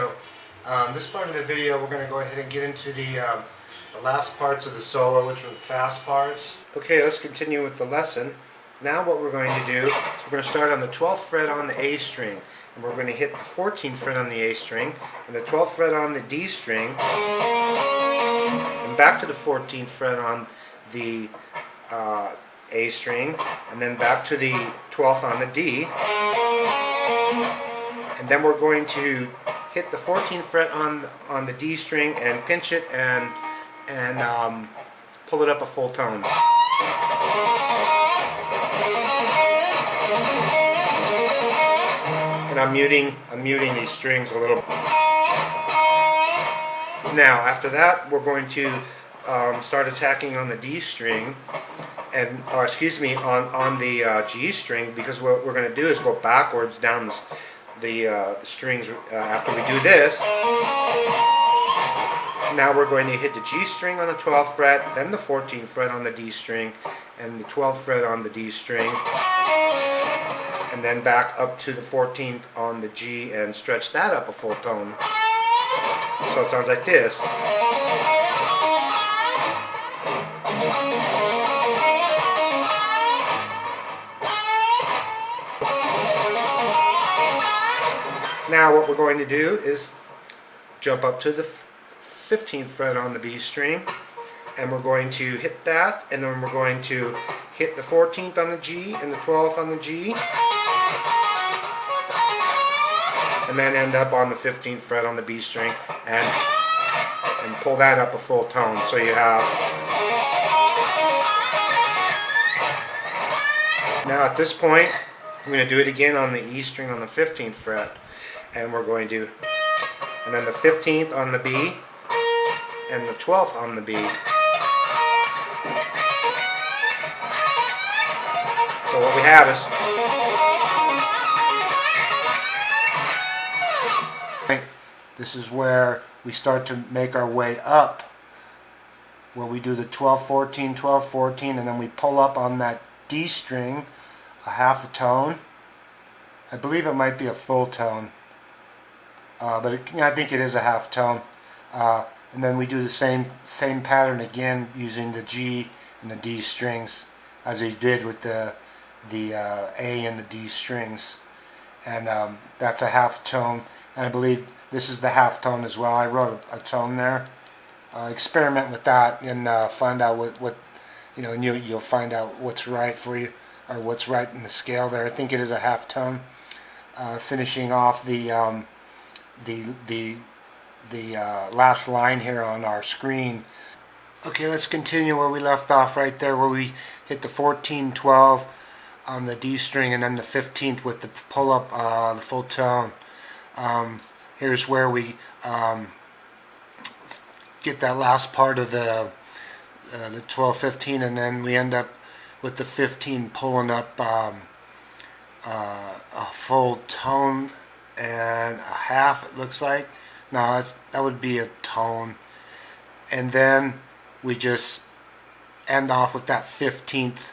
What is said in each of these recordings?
video. This part of the video we're going to go ahead and get into the last parts of the solo, which are the fast parts. Okay, let's continue with the lesson. Now what we're going to do is we're going to start on the 12th fret on the A string, and we're going to hit the 14th fret on the A string, and the 12th fret on the D string, and back to the 14th fret on the A string, and then back to the 12th on the D, and then we're going to hit the 14th fret on the D string and pinch it and pull it up a full tone. And I'm muting these strings a little. Now after that we're going to start attacking on the D string, and on the G string, because what we're going to do is go backwards down the strings after we do this. Now we're going to hit the G string on the 12th fret, then the 14th fret on the D string, and the 12th fret on the D string, and then back up to the 14th on the G and stretch that up a full tone. So it sounds like this. Now what we're going to do is jump up to the 15th fret on the B string, and we're going to hit that, and then we're going to hit the 14th on the G and the 12th on the G, and then end up on the 15th fret on the B string and pull that up a full tone. So you have. Now at this point I'm going to do it again on the E string on the 15th fret, and we're going to, and then the 15th on the B and the 12th on the B. So what we have is, this is where we start to make our way up, where we do the 12-14, 12-14, and then we pull up on that D string a half a tone. I believe it might be a full tone, but I think it is a half tone. And then we do the same pattern again using the G and the D strings as we did with the A and the D strings, and that's a half tone. And I believe this is the half tone as well. I wrote a tone there. Experiment with that and find out what and you'll find out what's right for you, or what's right in the scale there. I think it is a half tone. Finishing off the last line here on our screen. Okay, let's continue where we left off, right there where we hit the 14-12 on the D string, and then the 15th with the pull up the full tone. Here's where we get that last part of the 12-15, and then we end up with the 15 pulling up a full tone and a half, it looks like. No, that would be a tone, and then we just end off with that 15th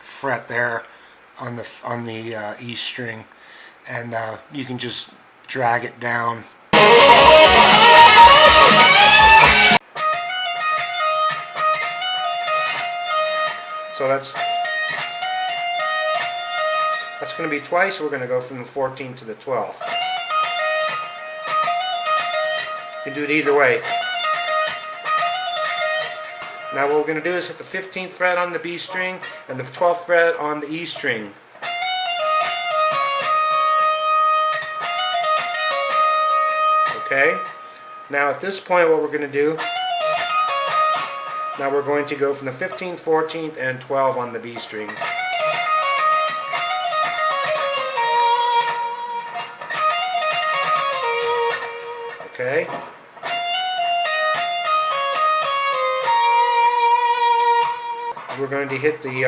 fret there on the E string, and you can just drag it down. So that's going to be twice. We're going to go from the 14th to the 12th. You can do it either way. Now what we're going to do is hit the 15th fret on the B string and the 12th fret on the E string. Okay? Now at this point what we're going to do, now we're going to go from the 15th, 14th, and 12 on the B string. Okay? So we're going to hit the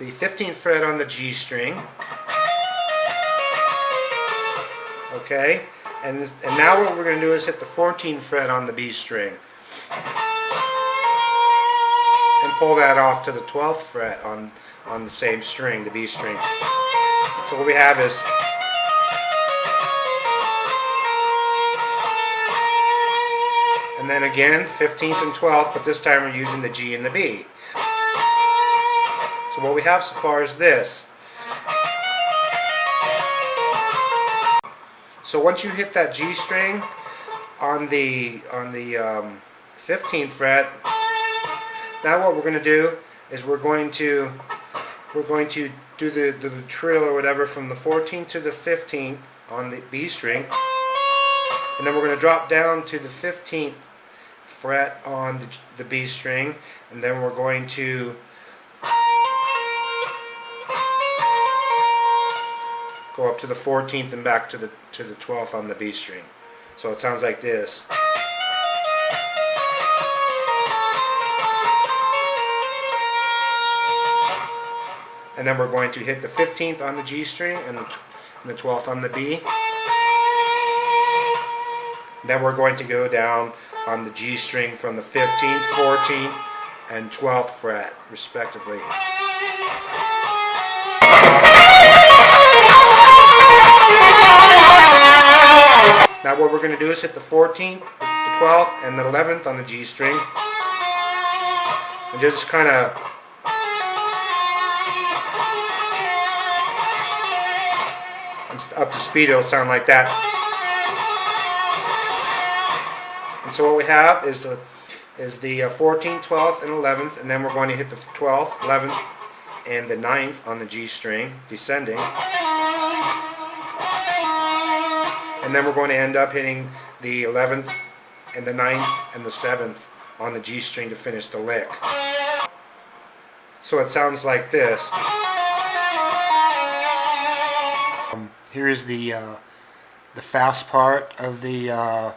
15th fret on the G string. Okay? And now what we're going to do is hit the 14th fret on the B string. And pull that off to the 12th fret on the same string, the B string. So what we have is And then again, 15th and 12th, but this time we're using the G and the B. So what we have so far is this. So once you hit that G string on the 15th fret, now what we're going to do is we're going to do the trill or whatever from the 14th to the 15th on the B string, and then we're going to drop down to the 15th fret on the B string, and then we're going to go up to the 14th and back to the 12th on the B string. So it sounds like this. And then we're going to hit the 15th on the G string and the 12th on the B. Then we're going to go down on the G string from the 15th, 14th, and 12th fret, respectively. Now what we're going to do is hit the 14th, the 12th, and the 11th on the G string. And just kind of up to speed, it'll sound like that. And so what we have is the 14th, 12th, and 11th, and then we're going to hit the 12th, 11th, and the 9th on the G string, descending. And then we're going to end up hitting the 11th, and the 9th, and the 7th on the G string to finish the lick. So it sounds like this. Here is the fast part of the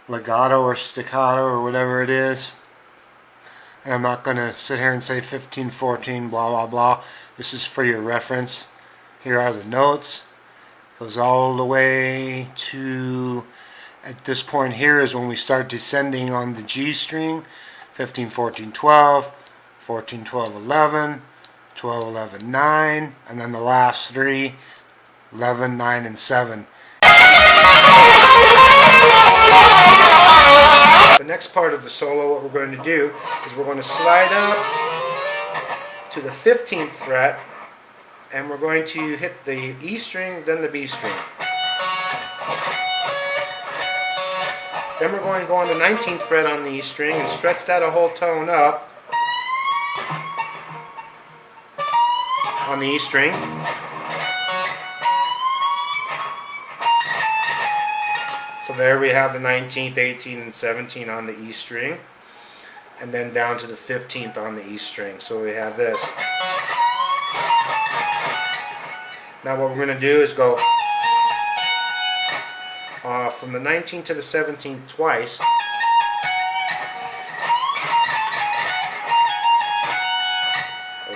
legato or staccato or whatever it is. And I'm not going to sit here and say 15, 14, blah, blah, blah. This is for your reference. Here are the notes. It goes all the way to, at this point here is when we start descending on the G string. 15, 14, 12, 14, 12, 11, 12, 11, 9, and then the last three, 11, 9, and 7. The next part of the solo, what we're going to do is we're going to slide up to the 15th fret, and we're going to hit the E string, then the B string. Then we're going to go on the 19th fret on the E string and stretch that a whole tone up on the E string. So there we have the 19th, 18th, and 17th on the E string, and then down to the 15th on the E string. So we have this. Now what we're going to do is go from the 19th to the 17th twice.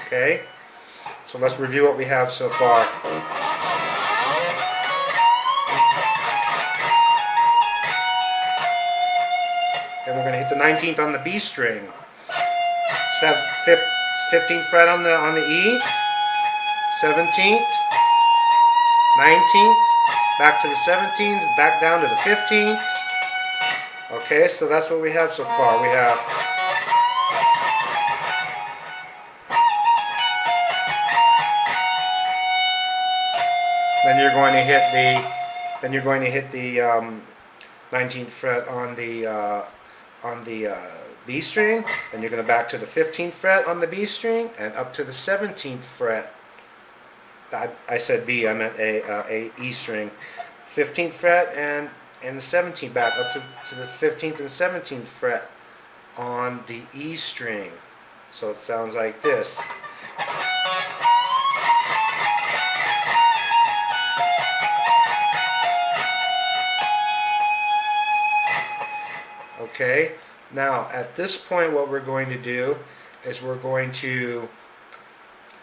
Okay, so let's review what we have so far. Then we're going to hit the 19th on the B string, 15th fret on the E, 17th, 19th, back to the 17th, back down to the 15th. Okay, so that's what we have so far. We have then you're going to hit the 19th fret on the B string, then you're going to back to the 15th fret on the B string and up to the 17th fret. I said B, I meant a E string. 15th fret and the 17th, back up to the 15th and 17th fret on the E string. So it sounds like this. Okay, now at this point what we're going to do is we're going to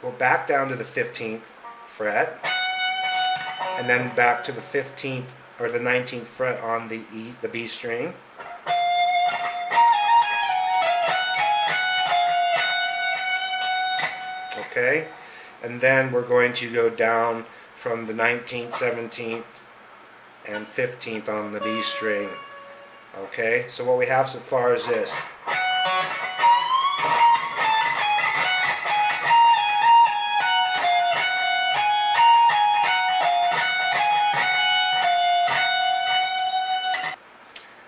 go back down to the 15th fret and then back to the 15th or the 19th fret on the B string. Okay, and then we're going to go down from the 19th, 17th, and 15th on the B string Okay, so what we have so far is this.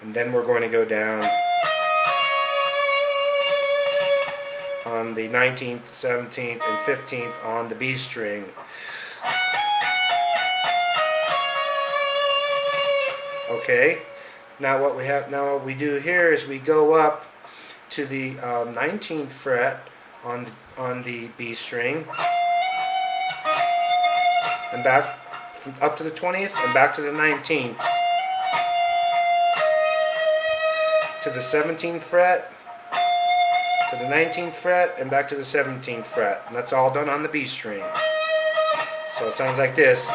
And then we're going to go down on the 19th, 17th, and 15th on the B string. Okay, now what we do here is we go up to the 19th fret on the B string, and back up to the 20th, and back to the 19th, to the 17th fret, to the 19th fret, and back to the 17th fret. And that's all done on the B string. So it sounds like this.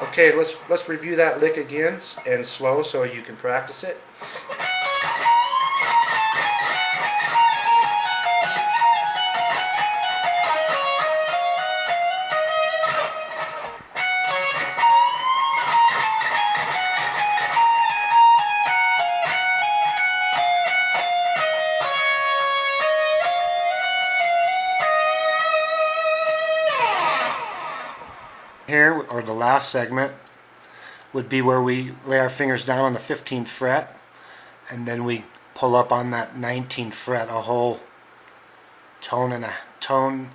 Okay, let's review that lick again, and slow so you can practice it. Here, or the last segment, would be where we lay our fingers down on the 15th fret, and then we pull up on that 19th fret a whole tone and a tone.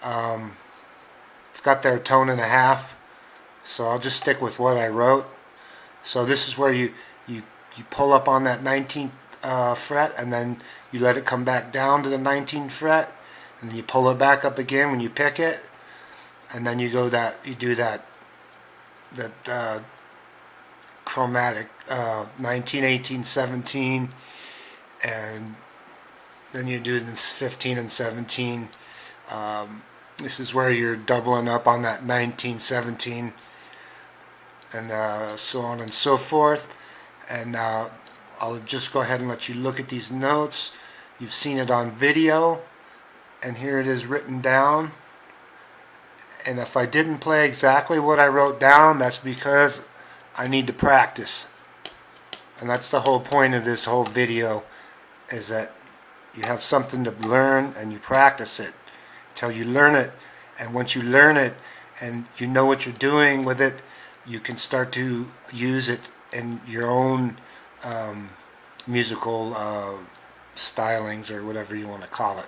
I've got there a tone and a half, so I'll just stick with what I wrote. So this is where you pull up on that 19th fret, and then you let it come back down to the 19th fret, and then you pull it back up again when you pick it. And then you do that chromatic 19, 18, 17, and then you do this 15 and 17. This is where you're doubling up on that 19, 17, and so on and so forth. And I'll just go ahead and let you look at these notes. You've seen it on video, and here it is written down. And if I didn't play exactly what I wrote down, that's because I need to practice. And that's the whole point of this whole video, is that you have something to learn and you practice it until you learn it. And once you learn it and you know what you're doing with it, you can start to use it in your own musical stylings, or whatever you want to call it.